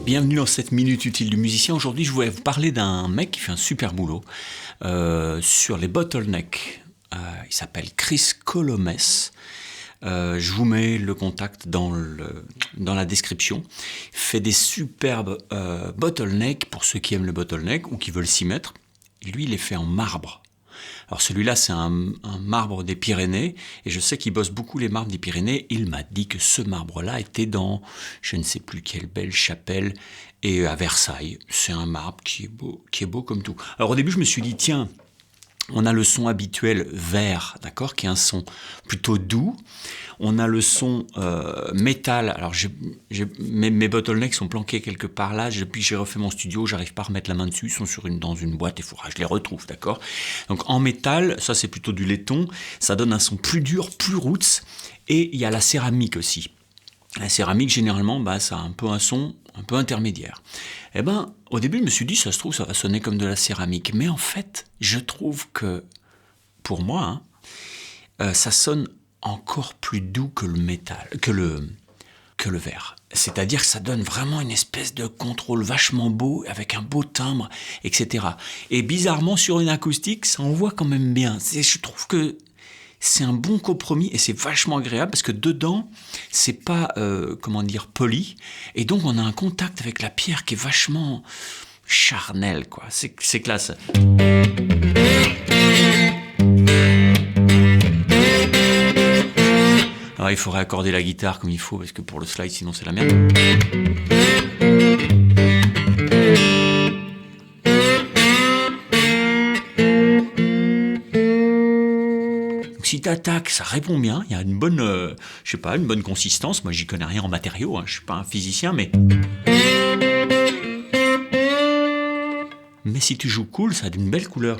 Bienvenue dans cette minute utile du musicien. Aujourd'hui, je voulais vous parler d'un mec qui fait un super boulot sur les bottlenecks. Il s'appelle Chris Colomes. Je vous mets le contact dans la description. Il fait des superbes bottlenecks pour ceux qui aiment le bottleneck ou qui veulent s'y mettre. Et lui, il les fait en marbre. Alors celui-là, c'est un marbre des Pyrénées, et je sais qu'il bosse beaucoup les marbres des Pyrénées. Il m'a dit que ce marbre-là était dans je ne sais plus quelle belle chapelle, et à Versailles. C'est un marbre qui est beau comme tout. Alors au début, je me suis dit, tiens, on a le son habituel vert, d'accord, qui est un son plutôt doux. On a le son métal. Alors mes bottlenecks sont planqués quelque part là. Depuis que j'ai refait mon studio, j'arrive pas à remettre la main dessus. Ils sont dans une boîte et je les retrouve, d'accord. Donc en métal, ça c'est plutôt du laiton. Ça donne un son plus dur, plus roots. Et il y a la céramique aussi. La céramique, généralement, ça a un peu un son un peu intermédiaire. Eh ben, au début, je me suis dit, ça se trouve, ça va sonner comme de la céramique. Mais en fait, je trouve que, pour moi, ça sonne encore plus doux que le métal, que le verre. C'est-à-dire que ça donne vraiment une espèce de contrôle vachement beau, avec un beau timbre, etc. Et bizarrement, sur une acoustique, ça envoie quand même bien. Je trouve que c'est un bon compromis et c'est vachement agréable parce que dedans, c'est pas, poli. Et donc, on a un contact avec la pierre qui est vachement charnel, quoi. C'est classe. Alors, il faudrait accorder la guitare comme il faut parce que pour le slide, sinon c'est la merde. Si t'attaques, ça répond bien, il y a une bonne, une bonne consistance. Moi, j'y connais rien en matériaux, je suis pas un physicien, mais si tu joues cool, ça a une belle couleur.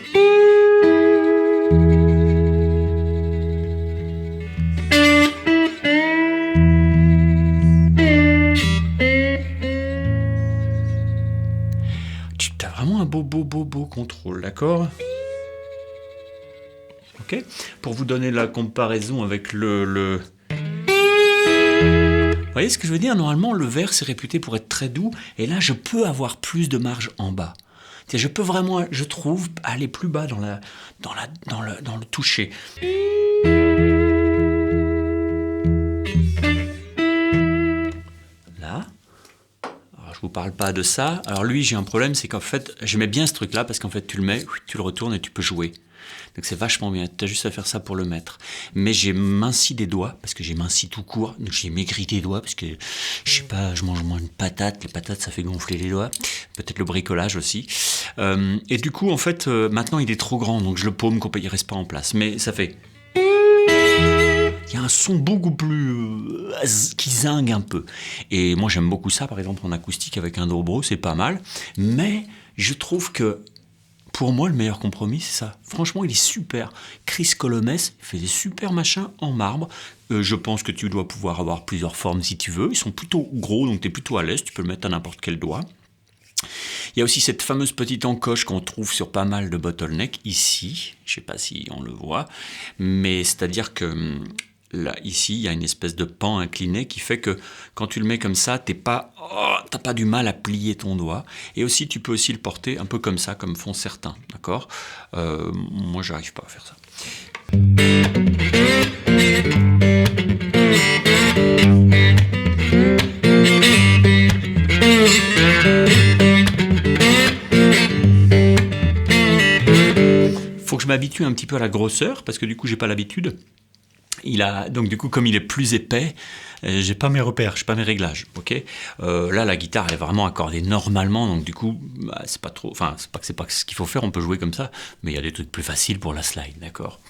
Tu as vraiment un beau contrôle, d'accord ? Okay. Pour vous donner la comparaison avec le... Vous voyez ce que je veux dire ? Normalement, le verre, c'est réputé pour être très doux, et là, je peux avoir plus de marge en bas. Je peux vraiment, je trouve, aller plus bas dans le toucher. Là. Alors, je vous parle pas de ça. Alors lui, j'ai un problème, c'est qu'en fait, j'aimais bien ce truc-là, parce qu'en fait, tu le mets, tu le retournes et tu peux jouer. Donc c'est vachement bien, tu as juste à faire ça pour le mettre. Mais j'ai minci des doigts, parce que j'ai minci tout court, donc j'ai maigri des doigts, parce que, je sais pas, je mange moins de patates, les patates ça fait gonfler les doigts, peut-être le bricolage aussi. Et du coup, en fait, maintenant il est trop grand, donc je le paume, il reste pas en place. Mais ça fait... Il y a un son beaucoup plus... qui zingue un peu. Et moi j'aime beaucoup ça, par exemple en acoustique avec un dobro, c'est pas mal. Mais je trouve que pour moi, le meilleur compromis, c'est ça. Franchement, il est super. Chris Colomes fait des super machins en marbre. Je pense que tu dois pouvoir avoir plusieurs formes si tu veux. Ils sont plutôt gros, donc tu es plutôt à l'aise. Tu peux le mettre à n'importe quel doigt. Il y a aussi cette fameuse petite encoche qu'on trouve sur pas mal de bottlenecks ici. Je ne sais pas si on le voit. Mais c'est-à-dire que... Là, ici, il y a une espèce de pan incliné qui fait que quand tu le mets comme ça, t'as pas du mal à plier ton doigt. Et aussi, tu peux aussi le porter un peu comme ça, comme font certains, d'accord ? Moi, j'arrive pas à faire ça. Faut que je m'habitue un petit peu à la grosseur, parce que du coup, j'ai pas l'habitude. Donc du coup, comme il est plus épais, j'ai pas mes repères, j'ai pas mes réglages, ok. Là, la guitare, elle est vraiment accordée normalement, donc du coup, c'est pas trop, c'est pas ce qu'il faut faire, on peut jouer comme ça, mais il y a des trucs plus faciles pour la slide, d'accord.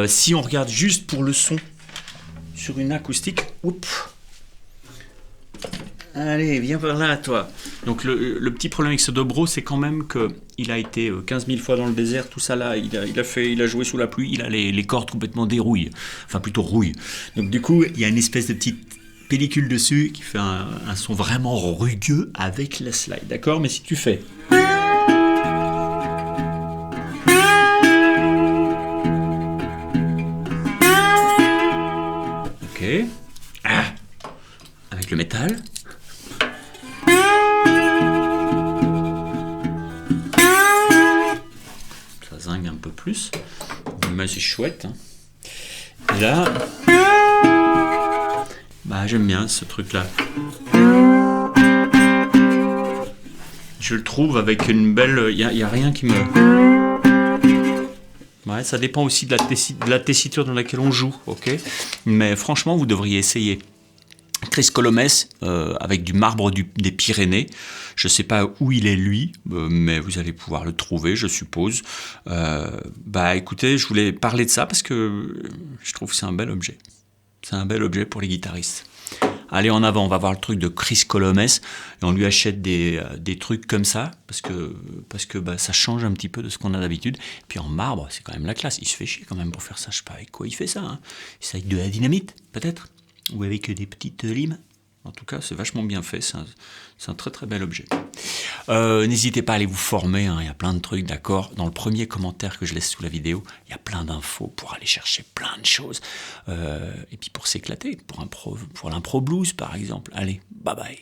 Si on regarde juste pour le son sur une acoustique, allez, viens par là, toi. Donc le petit problème avec ce dobro, c'est quand même qu'il a été 15 000 fois dans le désert, tout ça là, il a joué sous la pluie, il a les cordes complètement dérouillées, enfin plutôt rouillées. Donc du coup, il y a une espèce de petite pellicule dessus qui fait un son vraiment rugueux avec la slide, d'accord ? Mais si tu fais... Ok. Avec le métal... plus. Mais c'est chouette. Hein. Et là, bah, j'aime bien ce truc-là. Je le trouve avec une belle... Il n'y a rien qui me... Ouais, ça dépend aussi de la tessiture dans laquelle on joue, ok. Mais franchement, vous devriez essayer. Chris Colomès, avec du marbre des Pyrénées. Je ne sais pas où il est lui, mais vous allez pouvoir le trouver, je suppose. Bah écoutez, je voulais parler de ça parce que je trouve que c'est un bel objet. C'est un bel objet pour les guitaristes. Allez, en avant, on va voir le truc de Chris Colomès et on lui achète des trucs comme ça parce que bah, ça change un petit peu de ce qu'on a d'habitude. Puis en marbre, c'est quand même la classe. Il se fait chier quand même pour faire ça. Je sais pas avec quoi il fait ça. Hein. C'est avec de la dynamite, peut-être, ou avec des petites limes. En tout cas, c'est vachement bien fait. C'est un très très bel objet. N'hésitez pas à aller vous former. Hein. Il y a plein de trucs, d'accord. Dans le premier commentaire que je laisse sous la vidéo, il y a plein d'infos pour aller chercher plein de choses. Et puis pour s'éclater, pour l'impro blues par exemple. Allez, bye bye.